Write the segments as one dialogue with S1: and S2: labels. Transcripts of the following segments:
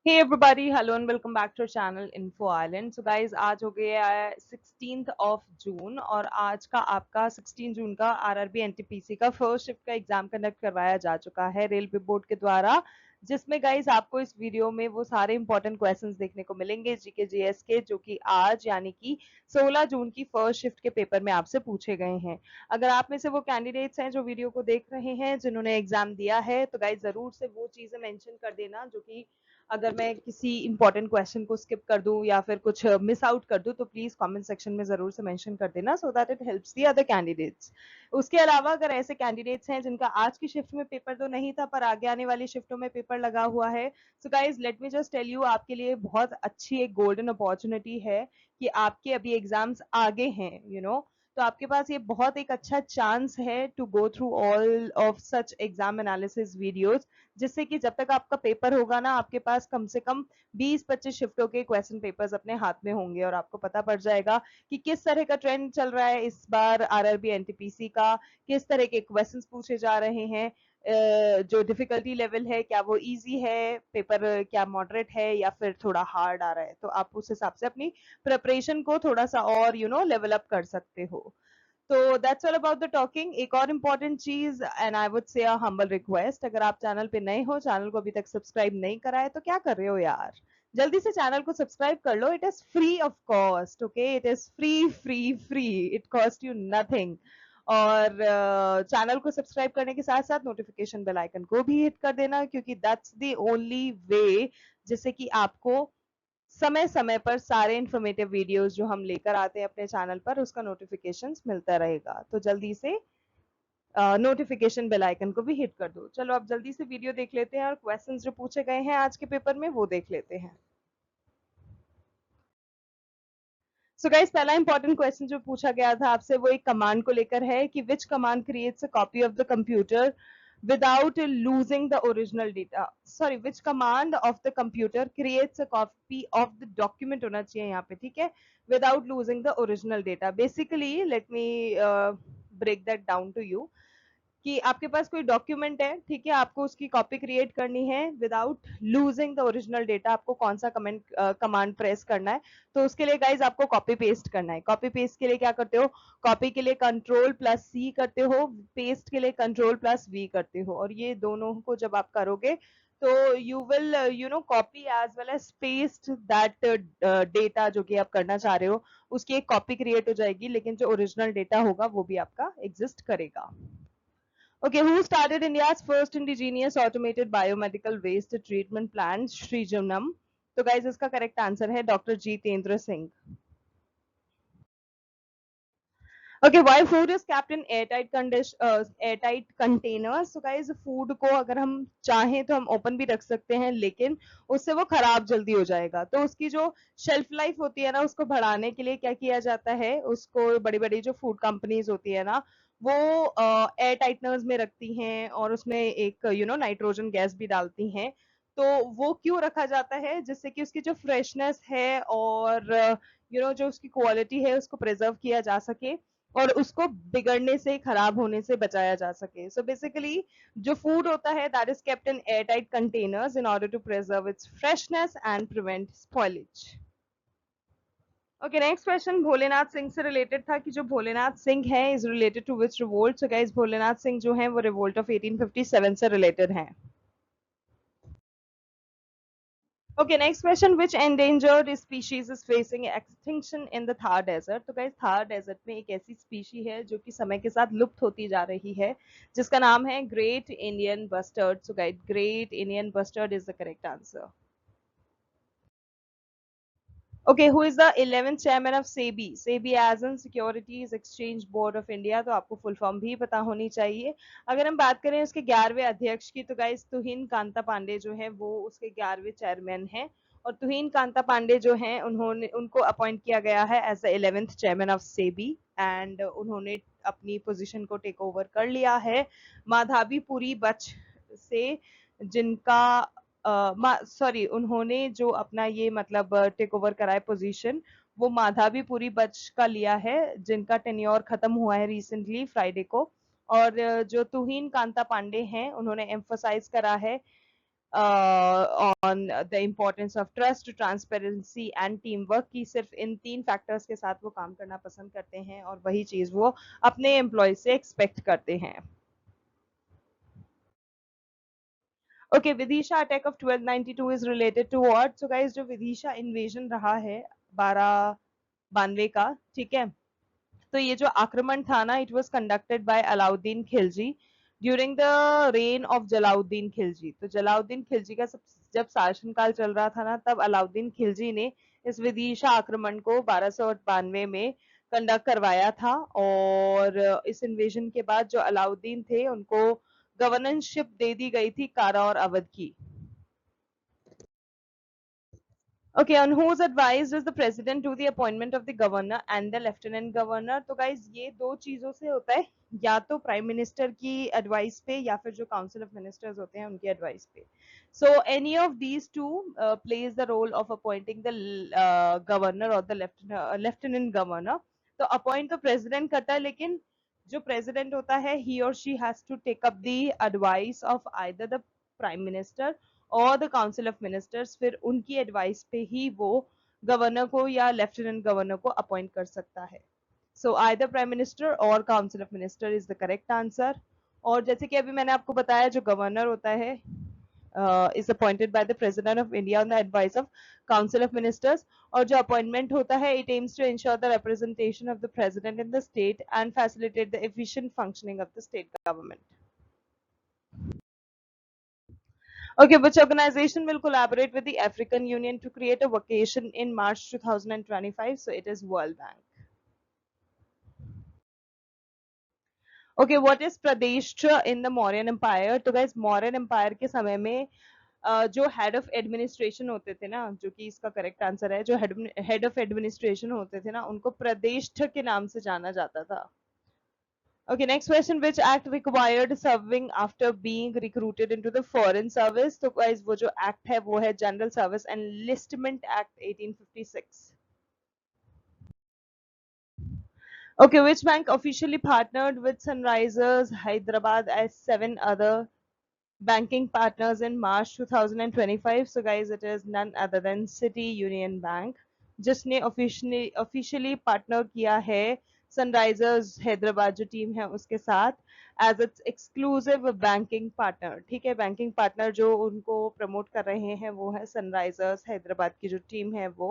S1: Hey everybody, hello and welcome back to our channel Info Island. So guys, आज हो गया है 16th of June और आज का आपका 16 जून का आरआरबी एनटीपीसी का फर्स्ट शिफ्ट का एग्जाम कंडक्ट करवाया जा चुका है रेलवे बोर्ड के द्वारा, जिसमें गाइज आपको इस वीडियो में वो सारे इंपॉर्टेंट क्वेश्चंस देखने को मिलेंगे जीके जीएस के, जो कि आज यानी कि 16 जून की फर्स्ट शिफ्ट के पेपर में आपसे पूछे गए हैं। अगर आप में से वो कैंडिडेट्स हैं जो वीडियो को देख रहे हैं, जिन्होंने एग्जाम दिया है, तो गाइज जरूर से वो चीजें मेंशन कर देना जो कि अगर मैं किसी इंपॉर्टेंट क्वेश्चन को स्किप कर दूं या फिर कुछ मिस आउट कर दूं तो प्लीज कमेंट सेक्शन में जरूर से मेंशन कर देना, so that it helps the other candidates. उसके अलावा अगर ऐसे कैंडिडेट्स हैं जिनका आज की शिफ्ट में पेपर तो नहीं था पर आगे आने वाली शिफ्टों में पेपर लगा हुआ है, so guys let me just tell you, आपके लिए बहुत अच्छी एक गोल्डन अपॉर्चुनिटी है कि आपके अभी एग्जाम्स आगे हैं, तो आपके पास ये बहुत एक अच्छा चांस है to go through all of such exam analysis videos, जिससे कि जब तक आपका पेपर होगा ना, आपके पास कम से कम 20-25 शिफ्टों के क्वेश्चन पेपर्स अपने हाथ में होंगे और आपको पता पड़ जाएगा कि किस तरह का ट्रेंड चल रहा है इस बार आरआरबी एनटीपीसी का, किस तरह के क्वेश्चंस पूछे जा रहे हैं, जो डिफिकल्टी लेवल है क्या वो इजी है, पेपर क्या मॉडरेट है या फिर थोड़ा हार्ड आ रहा है, तो आप उस हिसाब से अपनी प्रिपरेशन को थोड़ा सा और लेवल अप कर सकते हो। तो that's all about the talking. एक और इम्पॉर्टेंट चीज and I would say humble request, अगर आप चैनल पे नए हो, चैनल को अभी तक सब्सक्राइब नहीं करा है तो क्या कर रहे हो यार, जल्दी से चैनल को सब्सक्राइब कर लो। It is free of cost, okay, it is free free free, it cost you nothing. और चैनल को सब्सक्राइब करने के साथ साथ नोटिफिकेशन बेल आइकन को भी हिट कर देना, क्योंकि दैट्स द ओनली वे जिससे कि आपको समय समय पर सारे इंफॉर्मेटिव वीडियोस जो हम लेकर आते हैं अपने चैनल पर, उसका नोटिफिकेशंस मिलता रहेगा। तो जल्दी से नोटिफिकेशन बेल आइकन को भी हिट कर दो। चलो अब जल्दी से वीडियो देख लेते हैं और क्वेश्चंस जो पूछे गए हैं आज के पेपर में वो देख लेते हैं। सो गाइस, पहला इंपॉर्टेंट क्वेश्चन जो पूछा गया था आपसे वो एक कमांड को लेकर है कि विच command creates a copy of the computer without losing the original data, sorry, which command of the computer creates a copy of the document होना चाहिए यहाँ पे, ठीक है, without losing the original data। Basically let me break that down to you कि आपके पास कोई document है, ठीक है, आपको उसकी कॉपी क्रिएट करनी है without losing the original data, आपको कौन सा कमांड प्रेस करना है। तो उसके लिए गाइज आपको कॉपी पेस्ट करना है। कॉपी पेस्ट के लिए क्या करते हो, कॉपी के लिए कंट्रोल प्लस सी करते हो, पेस्ट के लिए कंट्रोल प्लस वी करते हो, और ये दोनों को जब आप करोगे तो you will copy as well as paste that data जो कि आप करना चाह रहे हो, उसकी एक कॉपी क्रिएट हो जाएगी, लेकिन जो ओरिजिनल डेटा होगा वो भी आपका एग्जिस्ट करेगा। Okay, who started India's first indigenous automated biomedical waste treatment plant, Srijanam? तो guys इसका करेक्ट आंसर है doctor Jitendra Singh. Okay, why food is kept in airtight containers? So guys, food को अगर हम चाहें तो हम ओपन भी रख सकते हैं, लेकिन उससे वो खराब जल्दी हो जाएगा, तो उसकी जो शेल्फ लाइफ होती है ना, उसको बढ़ाने के लिए क्या किया जाता है, उसको बड़ी बड़ी जो फूड कंपनीज होती है ना, वो एयर टाइटनर्स में रखती हैं और उसमें एक नाइट्रोजन गैस भी डालती हैं। तो वो क्यों रखा जाता है, जिससे कि उसकी जो फ्रेशनेस है और जो उसकी क्वालिटी है उसको प्रिजर्व किया जा सके और उसको बिगड़ने से, खराब होने से बचाया जा सके। सो बेसिकली जो फूड होता है that is kept in air tight containers in order to preserve its freshness and prevent spoilage. Okay, next question Bholenath Singh से रिलेटेड था कि जो भोलेनाथ सिंह है is related to which revolt. So guys, Bholenath Singh जो है वो रिवोल्ट ऑफ 1857 से रिलेटेड हैं। Okay, next question, which endangered species is facing extinction in the Thar desert? तो guys, थार डेजर्ट में एक ऐसी स्पीशी है जो कि समय के साथ लुप्त होती जा रही है, जिसका नाम है great Indian bustard. So guys, great Indian bustard is the correct answer. Okay, who is the 11th chairman of SEBI? SEBI as in Securities Exchange Board of India, तो आपको फुल फॉर्म भी पता होनी चाहिए। अगर हम बात करें उसके 11वें अध्यक्ष की, तो गाइस तुहिन कांता पांडे जो है वो उसके 11वें चेयरमैन हैं, और तुहिन कांता पांडे जो हैं उनको अपॉइंट किया गया है as the 11th chairman of SEBI, and उन्होंने अपनी पोजीशन को टेक ओवर कर लिया है माधावीपुरी बच से, जिनका सॉरी, उन्होंने जो अपना ये मतलब टेक ओवर करा है पोजीशन, वो माधावीपुरी बच का लिया है, जिनका टेन्योर खत्म हुआ है रिसेंटली फ्राइडे को। और जो तुहिन कांता पांडे हैं उन्होंने एम्फोसाइज करा है on the importance of trust, transparency and team work, की सिर्फ इन 3 फैक्टर्स के साथ वो काम करना पसंद करते हैं और वही चीज वो अपने एम्प्लॉय से एक्सपेक्ट करते हैं। Okay, Vidisha attack of 1292 is related to what? So guys, जो विदिशा इन्वेजन रहा है 1292 का, ठीक है, तो ये जो आक्रमण था ना, it was conducted by Alauddin Khilji during the rain of Jalauddin Khilji. तो जलाउद्दीन खिलजी का जब शासनकाल चल रहा था ना, तब अलाउद्दीन खिलजी ने इस विदिशा आक्रमण को 1292 में कंडक्ट करवाया था। और इस इन्वेजन के बाद जो अलाउद्दीन थे, उनको गवर्नरशिप दे दी गई थी कारा और अवध की। Okay, on whose advice does the president do the appointment of the governor and the lieutenant governor? तो guys, ये दो चीजों से होता है, या तो प्राइम मिनिस्टर की एडवाइस पे या फिर जो काउंसिल ऑफ मिनिस्टर्स होते हैं उनकी एडवाइस पे। So any of these two plays the role of appointing the governor or the lieutenant governor. तो अपॉइंट तो प्रेसिडेंट करता है, लेकिन जो प्रेसिडेंट होता है, he or she has to take up the advice of either the prime minister और the council of ministers. फिर उनकी एडवाइस पे ही वो गवर्नर को या लेफ्टिनेंट गवर्नर को अपॉइंट कर सकता है। सो आइदर प्राइम मिनिस्टर और council of minister is the correct answer. और जैसे कि अभी मैंने आपको बताया, जो गवर्नर होता है is appointed by the president of India on the advice of council of ministers. और जो अपॉइंटमेंट होता है, it aims to ensure the representation of the president in the state and facilitate the efficient functioning of the state government. Okay, which organization will collaborate with the African Union to create a vacation in March 2025? So it is World Bank. Okay, what is Pradeshtra in the Mauryan Empire? तो guys, Mauryan Empire के समय में जो head of administration होते थे ना, जो कि इसका करेक्ट आंसर है, जो हेड ऑफ एडमिनिस्ट्रेशन होते थे ना, उनको प्रदेष्ठ के नाम से जाना जाता था। Okay, next question. Which act required serving after being recruited into the foreign service? तो guys, वो जो act है वो है General Service Enlistment Act 1856. Okay, which bank officially partnered with Sunrisers Hyderabad as 7 other banking partners in March 2025? So guys, it is none other than City Union Bank, जिसने officially partner किया है Sunrisers Hyderabad जो team है उसके साथ as its exclusive banking partner. ठीक है, banking partner जो उनको प्रमोट कर रहे हैं वो है सनराइजर्स हैदराबाद की जो टीम है वो।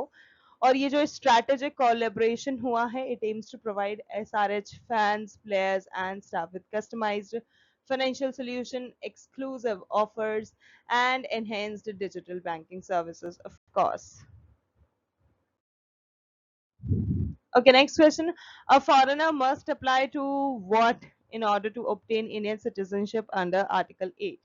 S1: और ये जो स्ट्रैटेजिक कोलैबोरेशन हुआ है, it aims to provide SRH fans, players and staff with customized financial solution, exclusive offers, and enhanced digital banking services, of course. Okay, next question. A foreigner must apply to what in order to obtain Indian citizenship under Article 8?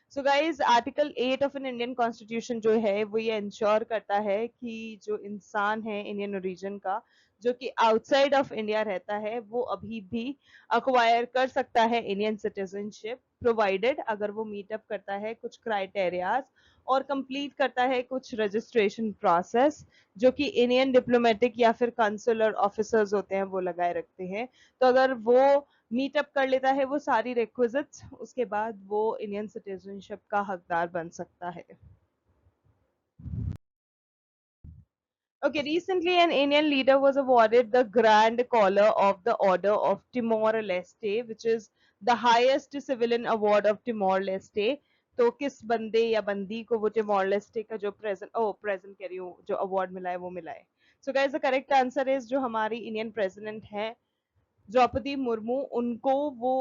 S1: So guys, Article 8 of an Indian Constitution जो है वो ये ensure करता है कि जो इंसान है इंडियन ओरिजिन का, जो कि आउटसाइड ऑफ इंडिया रहता है, वो अभी भी अक्वायर कर सकता है इंडियन सिटीजनशिप, प्रोवाइडेड अगर वो मीटअप करता है कुछ क्राइटेरियाज और कंप्लीट करता है कुछ रजिस्ट्रेशन प्रोसेस, जो कि इंडियन डिप्लोमेटिक या फिर कंसुलर ऑफिसर्स होते हैं वो लगाए रखते हैं। तो अगर वो मीटअप कर लेता है वो सारी रिक्विजिट्स, उसके बाद वो इंडियन सिटीजनशिप का हकदार बन सकता है। Okay, recently an Indian leader was awarded the Grand Collar of the Order of Timor-Leste, which is the highest civilian award of Timor-Leste. तो किस बंदे या बंदी को वो टिमोर लेस्टे का जो प्रेजेंट कह रही हूँ, जो अवार्ड मिला है वो मिला है? So guys, the correct answer is जो हमारी इंडियन प्रेसिडेंट है द्रौपदी मुर्मू, उनको वो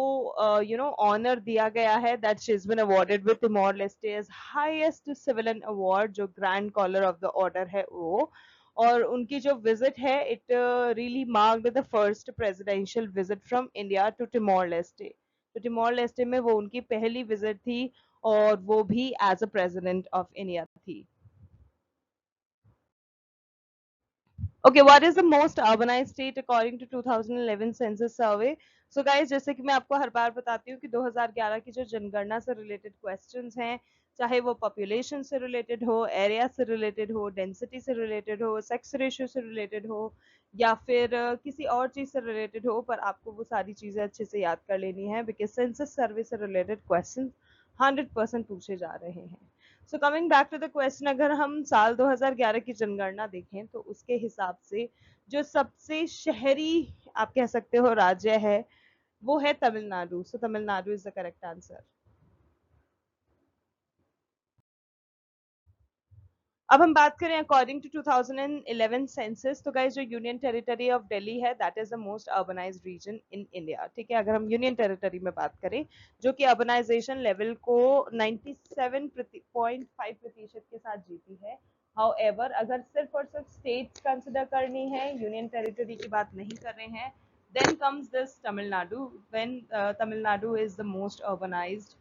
S1: ऑनर दिया गया है that she is been awarded with Timor Leste as highest civilian award, जो grand collar of the order है वो। और उनकी जो विजिट है, it really marked the first presidential visit from India to Timor Leste. तो टिमोर लेस्टे में वो उनकी पहली विजिट थी और वो भी as a president of India थी। Okay, what is the most urbanized state according to 2011 census survey? So guys, जैसे कि मैं आपको हर बार बताती हूँ कि 2011 की जो जनगणना से रिलेटेड क्वेश्चंस हैं, चाहे वो पॉपुलेशन से रिलेटेड हो, एरिया से रिलेटेड हो, डेंसिटी से रिलेटेड हो, सेक्स रेशियो से रिलेटेड हो, या फिर किसी और चीज से रिलेटेड हो, पर आपको वो सारी चीजें अच्छे से याद कर लेनी है, बिकॉज सेंसस सर्वे से रिलेटेड क्वेश्चन 100% पूछे जा रहे हैं। So coming back to the question, अगर हम साल 2011 की जनगणना देखें तो उसके हिसाब से जो सबसे शहरी आप कह सकते हो राज्य है वो है Tamil Nadu. So Tamil Nadu is the correct answer. अब हम बात करें अकॉर्डिंग टू 2011 सेंसस, तो गाइस जो यूनियन टेरिटरी ऑफ दिल्ली है that is the most urbanised region in India. ठीक है, अगर हम यूनियन टेरिटरी में बात करें जो कि अर्बनाइजेशन लेवल को 97.5% के साथ जीती है। हाउएवर अगर सिर्फ और सिर्फ स्टेट्स कंसिडर करनी है, यूनियन टेरिटरी की बात नहीं कर रहे हैं, then comes this Tamil Nadu, when Tamil Nadu is the most urbanized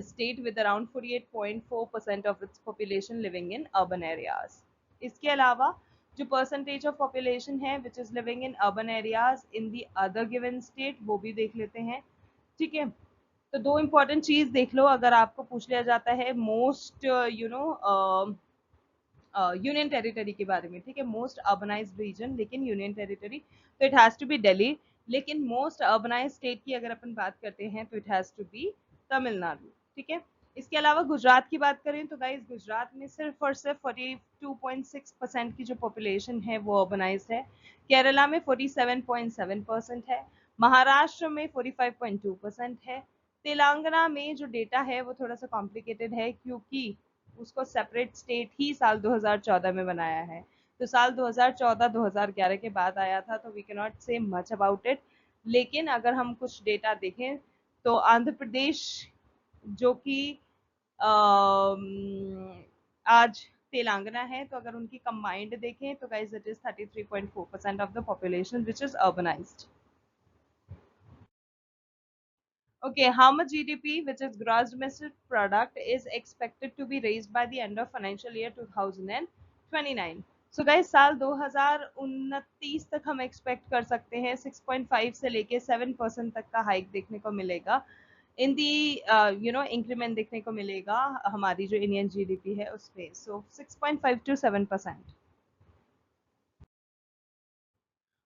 S1: state with around 48.4% of its population living in urban areas. इसके अलावा जो percentage of population है which is living in urban areas in the other given state वो भी देख लेते हैं। ठीक है, तो दो important चीज देख लो अगर आपको पूछ लिया जाता है most यूनियन टेरिटरी के बारे में। ठीक है, मोस्ट अर्बनाइज्ड रीजन लेकिन यूनियन टेरिटरी, तो it has to be Delhi. लेकिन मोस्ट अर्बनाइज्ड स्टेट की अगर अपन बात करते हैं तो it has to be Tamil Nadu. ठीक है, इसके अलावा गुजरात की बात करें तो गाइस गुजरात में सिर्फ और सिर्फ 42.6% की जो पॉपुलेशन है वो अर्बनाइज्ड है। केरला में 47.7% है। महाराष्ट्र में 45.2% है। तेलंगाना में जो डेटा है वो थोड़ा सा कॉम्प्लिकेटेड है क्योंकि उसको सेपरेट स्टेट ही साल 2014 में बनाया है। तो साल 2014-2011 के बाद आया था, तो वी कैन नॉट से मच अबाउट इट। लेकिन अगर हम कुछ डेटा देखें तो आंध्र प्रदेश जो कि आज तेलंगाना है, तो अगर उनकी कंबाइंड देखें तो guys it is 33.4% of the population which is urbanised. Okay, how much GDP, which is gross domestic product, is expected to be raised by the end of financial year 2029? So guys, साल 2029 तक हम expect कर सकते हैं 6.5 से लेके 7% तक का हाइक देखने को मिलेगा। इन दी इंक्रीमेंट देखने को मिलेगा हमारी जो इंडियन जीडीपी है उसमें। सो 6.5 to 7%।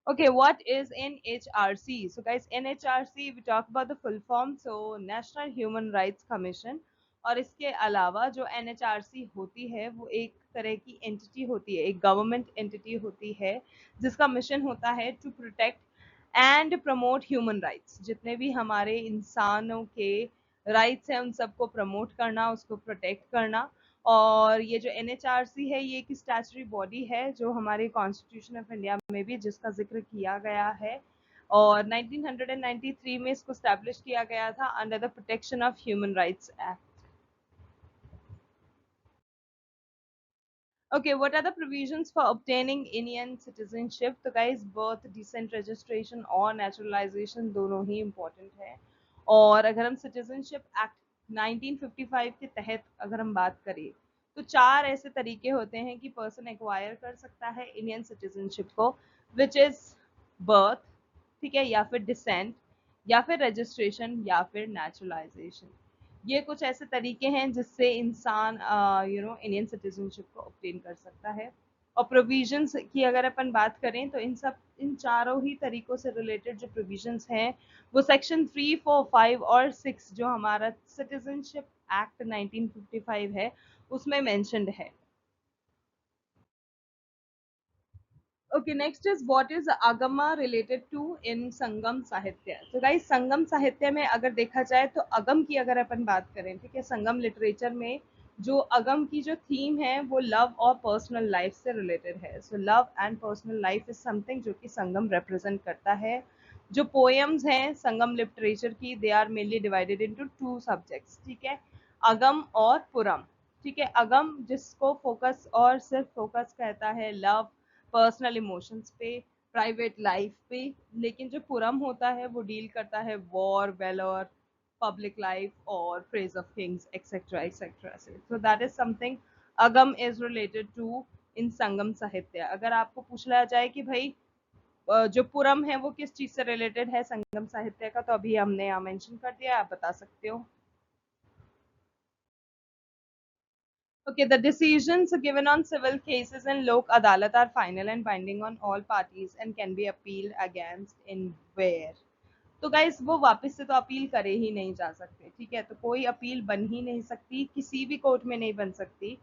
S1: Okay, what is NHRC? So guys, NHRC, we talk about the full form, so National Human Rights Commission। और इसके अलावा जो NHRC होती है वो एक तरह की एंटिटी होती है, एक गवर्नमेंट एंटिटी होती है जिसका मिशन होता है to protect and promote human rights. जितने भी हमारे इंसानों के राइट्स हैं उन सबको प्रमोट करना, उसको प्रोटेक्ट करना। और ये जो NHRC है ये एक स्टैचुटरी बॉडी है जो हमारे कॉन्स्टिट्यूशन ऑफ इंडिया में भी जिसका जिक्र किया गया है, और 1993 में इसको स्टैब्लिश किया गया था under the protection of human rights act. Okay, what are the provisions for obtaining Indian citizenship? तो guys birth, descent registration और naturalization दोनों ही important है। और अगर हम citizenship act 1955 के तहत अगर हम बात करें तो चार ऐसे तरीके होते हैं कि पर्सन एक्वायर कर सकता है इंडियन सिटीजनशिप को, विच इज बर्थ, ठीक है, या फिर डिसेंट, या फिर रजिस्ट्रेशन, या फिर नेचुरलाइजेशन। ये कुछ ऐसे तरीके हैं जिससे इंसान इंडियन सिटीजनशिप को ऑब्टेन कर सकता है। और प्रोविजंस की अगर अपन बात करें तो इन चारों ही तरीकों से रिलेटेड जो प्रोविजंस हैं वो सेक्शन 3, 4, 5 और 6 जो हमारा सिटीजनशिप एक्ट 1955 है उसमें मेंशन्ड है। Okay, next is what is agama related to in संगम साहित्य। तो गाइस संगम साहित्य में अगर देखा जाए तो अगम की अगर अपन बात करें, ठीक है, संगम लिटरेचर में जो अगम की जो थीम है वो लव और पर्सनल लाइफ से रिलेटेड है। So love and personal life is something जो कि संगम रिप्रेजेंट करता है। जो पोएम्स हैं संगम लिटरेचर की they are mainly divided into two subjects, ठीक है, अगम और पुरम। ठीक है, अगम जिसको फोकस और सिर्फ फोकस कहता है लव, पर्सनल इमोशंस पे, प्राइवेट लाइफ पे। लेकिन जो पुरम होता है वो डील करता है वॉर, वेलोर, पब्लिक लाइफ और praise of Kings etcetera etcetera से। So that is something Agam is related to इन संगम साहित्य। अगर आपको पूछ लिया जाए कि भाई जो पुरम है वो किस चीज से रिलेटेड है संगम साहित्य का, तो अभी हमने यहाँ मेंशन कर दिया, आप बता सकते हो। Okay, the decisions given on civil cases in Lok Adalat are final and binding on all parties and can be appealed against in where? तो गाइस वो वापस से तो अपील करे ही नहीं जा सकते, ठीक है, तो कोई अपील बन ही नहीं सकती, किसी भी कोर्ट में नहीं बन सकती,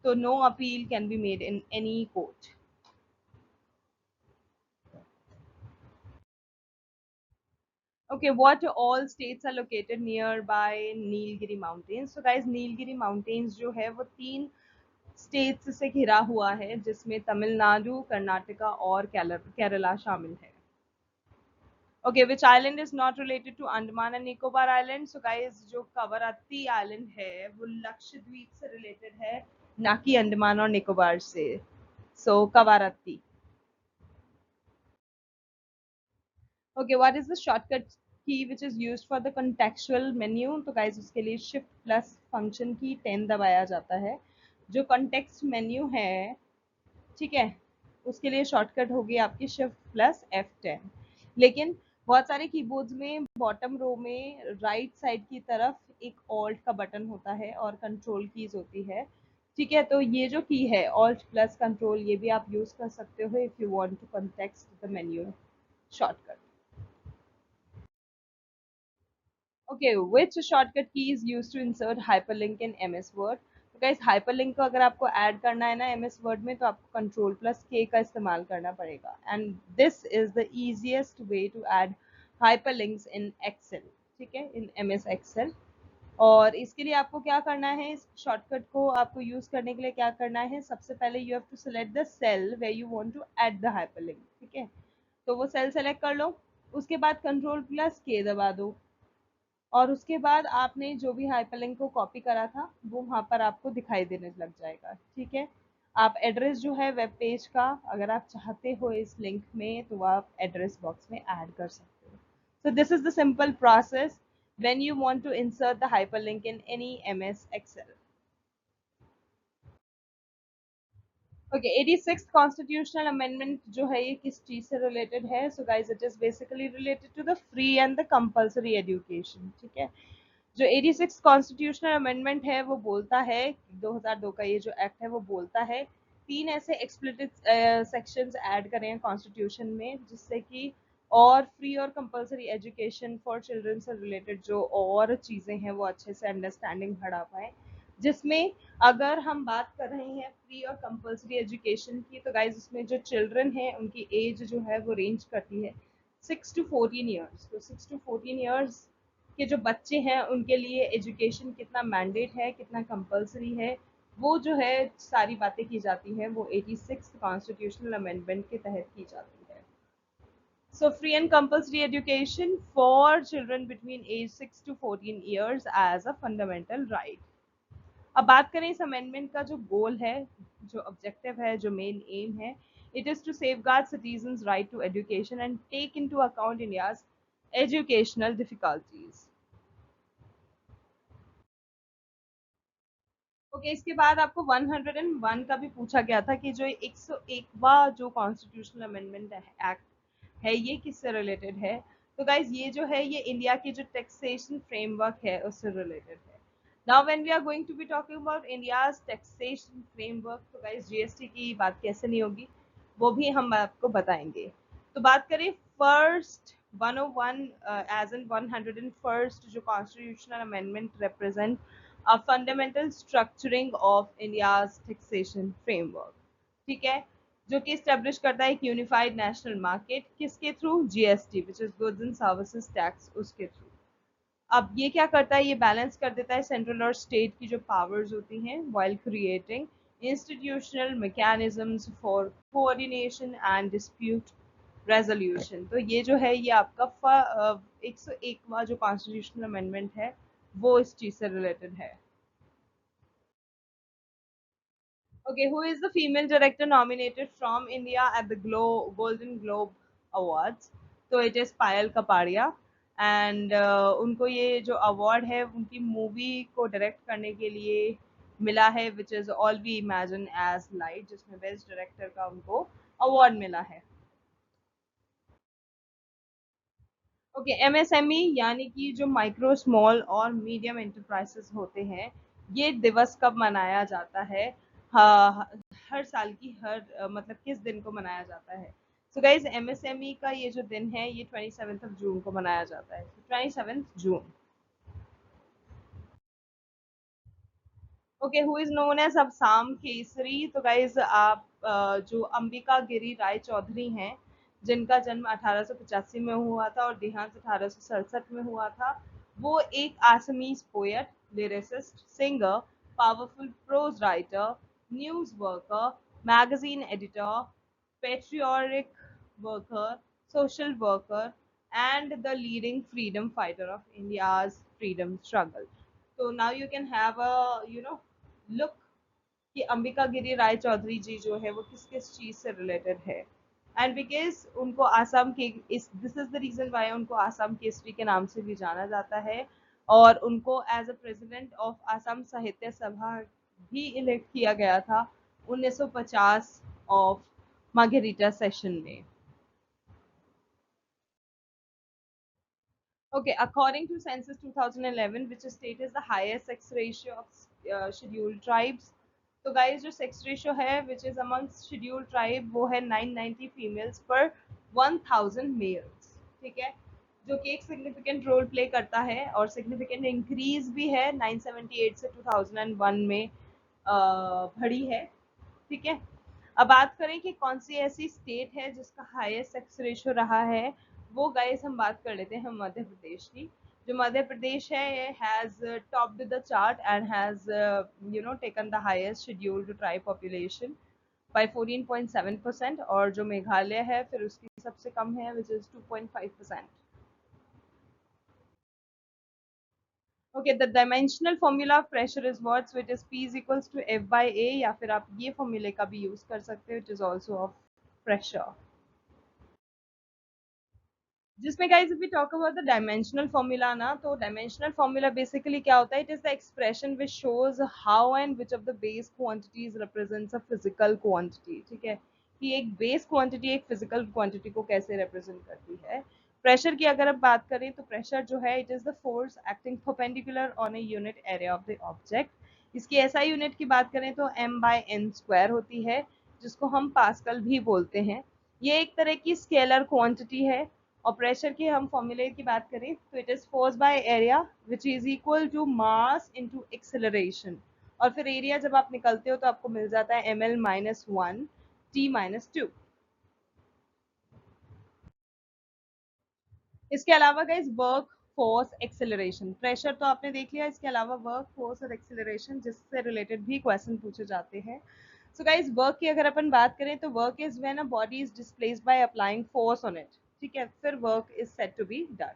S1: तो no appeal can be made in any court. Okay, what all states are located nearby Nilgiri Mountains? So guys, Nilgiri Mountains जो है वो 3 स्टेट्स से घिरा हुआ है, जिसमें तमिलनाडु, कर्नाटका और केरला शामिल है. Okay, which island is not related to Andaman and Nicobar Island? So guys, जो कवरत्ती आइलैंड है वो लक्षद्वीप से रिलेटेड है, ना कि अंडमान और निकोबार से. So Kavaratti. Okay, what is the shortcut key which is used for the contextual menu? तो guys उसके लिए shift plus function की 10 दबाया जाता है. जो context menu है, ठीक है, उसके लिए शॉर्टकट होगी आपकी शिफ्ट प्लस F10. लेकिन बहुत सारे कीबोर्ड्स में बॉटम रो में राइट साइड की तरफ एक ऑल्ट का बटन होता है और कंट्रोल कीज होती है, ठीक है, तो ये जो की है ऑल्ट प्लस कंट्रोल, ये भी आप यूज कर सकते हो if you want to context the menu shortcut. Okay, which shortcut key is used to insert hyperlink in MS Word? तो गाइस hyperlink को अगर आपको ऐड करना है ना MS Word में, तो आपको Control plus K का इस्तेमाल करना पड़ेगा. And this is the easiest way to add hyperlinks in Excel, ठीक है, in MS Excel. और इसके लिए आपको क्या करना है, इस शॉर्टकट को आपको यूज करने के लिए क्या करना है, सबसे पहले you have to select the cell where you want to add the hyperlink, ठीक है, तो वो सेल सेलेक्ट कर लो. उसके बाद कंट्रोल प्लस के दबा दो, और उसके बाद आपने जो भी हाइपरलिंक को कॉपी करा था वो वहाँ पर आपको दिखाई देने लग जाएगा, ठीक है. आप एड्रेस जो है वेब पेज का, अगर आप चाहते हो इस लिंक में, तो आप एड्रेस बॉक्स में ऐड कर सकते हो. So this is the simple process when you want to insert the hyperlink in any MS Excel. Okay, 86th constitutional amendment जो है ये किस चीज से रिलेटेड है? So guys it is basically related to the free and the compulsory education, ठीक है. जो 86 कॉन्स्टिट्यूशनल अमेंडमेंट है वो बोलता है, 2002 का ये जो एक्ट है वो बोलता है, 3 ऐसे एक्सप्लिसिट सेक्शंस ऐड करें हैं कॉन्स्टिट्यूशन में, जिससे कि और फ्री और कंपल्सरी एजुकेशन फॉर चिल्ड्रन से रिलेटेड जो और चीज़ें हैं वो अच्छे से अंडरस्टैंडिंग बढ़ा पाए. जिसमें अगर हम बात कर रहे हैं फ्री और कंपल्सरी एजुकेशन की, तो गाइज उसमें जो चिल्ड्रन है उनकी एज जो है वो रेंज करती है 6 to 14 ईयर्स. तो 6 to 14 ईयर्स के जो बच्चे हैं उनके लिए एजुकेशन कितना मैंडेट है, कितना कंपल्सरी है, वो जो है सारी बातें की जाती हैं, वो 86 कॉन्स्टिट्यूशनल अमेंडमेंट के तहत की जाती है. So free and compulsory education for children between age 6 to 14 years as a fundamental right. अब बात करें इस अमेंडमेंट का जो गोल है, जो ऑब्जेक्टिव है, जो मेन एम है, it is to safeguard citizens right to education and take into account India's educational difficulties. Okay, इसके बाद आपको 101 का भी पूछा गया था कि जो 101वां जो कॉन्स्टिट्यूशनल अमेंडमेंट एक्ट है ये किससे रिलेटेड है? तो गाइज ये जो है ये इंडिया की जो टैक्सेशन फ्रेमवर्क है उससे रिलेटेड है. Now when we are going to be talking about India's taxation framework, तो गाइज जीएसटी की बात कैसे नहीं होगी, वो भी हम आपको बताएंगे. तो बात करें फर्स्ट 101 एज इन 101st जो constitutional amendment represent a fundamental structuring of India's taxation framework, ठीक है, जो कि स्टेब्लिश करता है एक यूनिफाइड नेशनल मार्केट, किसके through? GST which is goods and services tax, उसके थ्रू. अब ये क्या करता है, ये बैलेंस कर देता है सेंट्रल और स्टेट की जो पावर्स होती हैं while creating institutional mechanisms for coordination and dispute resolution. तो ये जो है ये आपका 101वां जो कॉन्स्टिट्यूशनल अमेंडमेंट है वो इस चीज से रिलेटेड है. Okay, who is the female director nominated from India at the Golden Globe Awards? तो it is Payal Kapadia. And उनको ये जो अवार्ड है उनकी मूवी को डायरेक्ट करने के लिए मिला है, which is all we imagine as light, जिसमें बेस्ट डायरेक्टर का उनको अवार्ड मिला है. ओके, एमएसएमई यानी कि जो माइक्रो स्मॉल और मीडियम एंटरप्राइजेस होते हैं, ये दिवस कब मनाया जाता है? हाँ, हर साल की मतलब किस दिन को मनाया जाता है? सो गाइज MSME का ये जो दिन है ये 27 जून को मनाया जाता है, 27 जून। Okay, who is known as अफसाम केसरी? तो गाइज आप जो अंबिका गिरी राय चौधरी हैं, जिनका जन्म 1885 में हुआ था और देहांत 1867 में हुआ था, वो एक Assamese poet, lyricist, singer, powerful pros writer, news worker, magazine editor, patriotic worker, social worker, and the leading freedom fighter of India's freedom struggle. So now you can have a look कि अंबिका गिरी राय चौधरी जी जो है वो किस किस चीज से related है। And because उनको आसाम के इस this is the reason why उनको आसाम केसरी के नाम से भी जाना जाता है, और उनको as a president of Assam Sahitya Sabha भी इलेक्ट किया गया था 1950 ऑफ मार्गेरिटा सेशन में। Okay, according to census 2011, which state is the highest sex ratio of scheduled tribes? तो guys जो sex ratio है which is amongst scheduled tribe वो है 990 females per 1000 males, ठीक है, जो कि एक significant role play करता है और significant increase भी है 978 से 2001 में बढ़ी है, ठीक है। अब बात करें कि कौन सी ऐसी स्टेट है जिसका हाईएस्ट सेक्स रेशियो रहा है, वो गाइस हम बात कर लेते हैं मध्य प्रदेश की। जो मध्य प्रदेश है ये has topped the chart and has taken the highest scheduled tribe population bye 14.7%, और जो मेघालय है फिर उसकी सबसे कम है which is 2.5%। Okay, the dimensional formula of pressure is what's, which is P is equals to F by A, या फिर आप ये फॉर्मूले का भी यूज कर सकते हो, it is also of pressure. जिसमें guys if we talk about the dimensional formula ना, तो डायमेंशनल फॉर्मूला बेसिकली क्या होता है, it is the expression which shows how and which of the base quantities represents a physical quantity, ठीक है, कि एक बेस क्वांटिटी एक फिजिकल क्वांटिटी को कैसे रिप्रेजेंट करती है। प्रेशर की अगर आप बात करें तो प्रेशर जो है it is the force acting perpendicular on a unit area of the object. इसकी एसआई यूनिट की बात करें तो m/n² होती है, जिसको हम पास्कल भी बोलते हैं। ये एक तरह की स्केलर क्वांटिटी है। और प्रेशर की हम फॉर्मूले की बात करें तो it is force by area which is equal to mass into acceleration, और फिर एरिया जब आप निकलते हो तो आपको मिल जाता है ml-1 t-2। इसके अलावा guys work, force, acceleration, pressure तो आपने देख लिया, इसके अलावा वर्क, फोर्स और एक्सेलरेशन जिससे रिलेटेड भी क्वेश्चन पूछे जाते हैं। सो गाइस वर्क की अगर अपन बात करें तो work is when a body is displaced by applying force on it, ठीक है, फिर work is said to be done.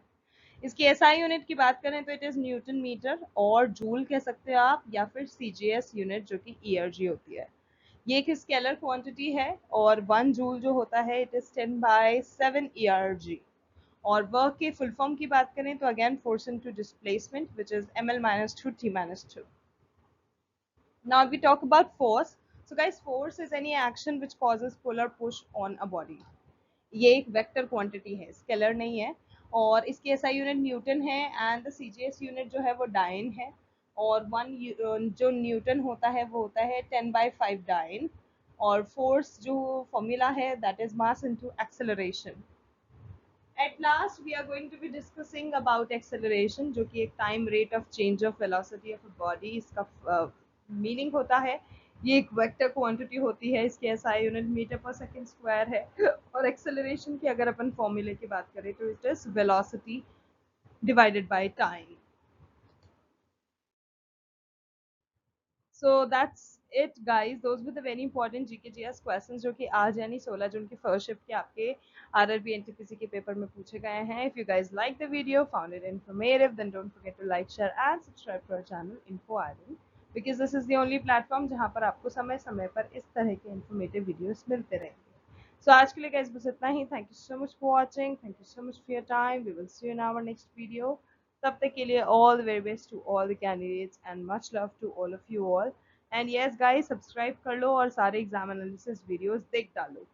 S1: इसकी एसआई यूनिट की बात करें तो इट इज न्यूटन मीटर और जूल कह सकते हो आप, या फिर सीजीएस यूनिट जो कि ईआरजी होती है। ये एक स्केलर क्वांटिटी है और 1 जूल जो होता है इट इज 10/7 ईआरजी। और वर्क की फुल फॉर्म की बात करें तो again force into displacement which is ml-2 t-2। Now we talk about force. So guys, force is any action which causes pull or push on a body. ये एक vector quantity है, scalar नहीं है, और इसकी एसआई यूनिट न्यूटन है and the CGS unit जो है वो डाइन है। और जो न्यूटन होता है वो होता है 10/5 डाइन। और फोर्स जो फॉर्मूला है that is mass into acceleration. At last, we are going to be discussing about acceleration, जो कि एक time rate of change of velocity of a body, इसका मीनिंग होता है। ये एक वेक्टर क्वांटिटी होती है, इसकी एसआई यूनिट मीटर पर सेकंड स्क्वायर है। और एक्सेलरेशन की अगर अपन फॉर्मूले की बात करें तो it is velocity divided by time. So that's it guys, those were the very important GK/GS questions जो कि आज यानी 16 जून की फर्स्ट शिफ्ट के आपके RRB NTPC के पेपर में पूछे गए हैं। If you guys like the video, found it informative, then don't forget to like, share and subscribe to our channel Info Island, because this is the only platform जहाँ पर आपको समय समय पर इस तरह के informative videos मिलते रहेंगे। So आज के लिए guys बस इतना ही। Thank you so much for watching, thank you so much for your time, we will see you in our next video। तब तक के लिए all the very best to all the candidates and much love to all of you all। And yes guys, subscribe कर लो और सारे exam analysis videos देख डालो।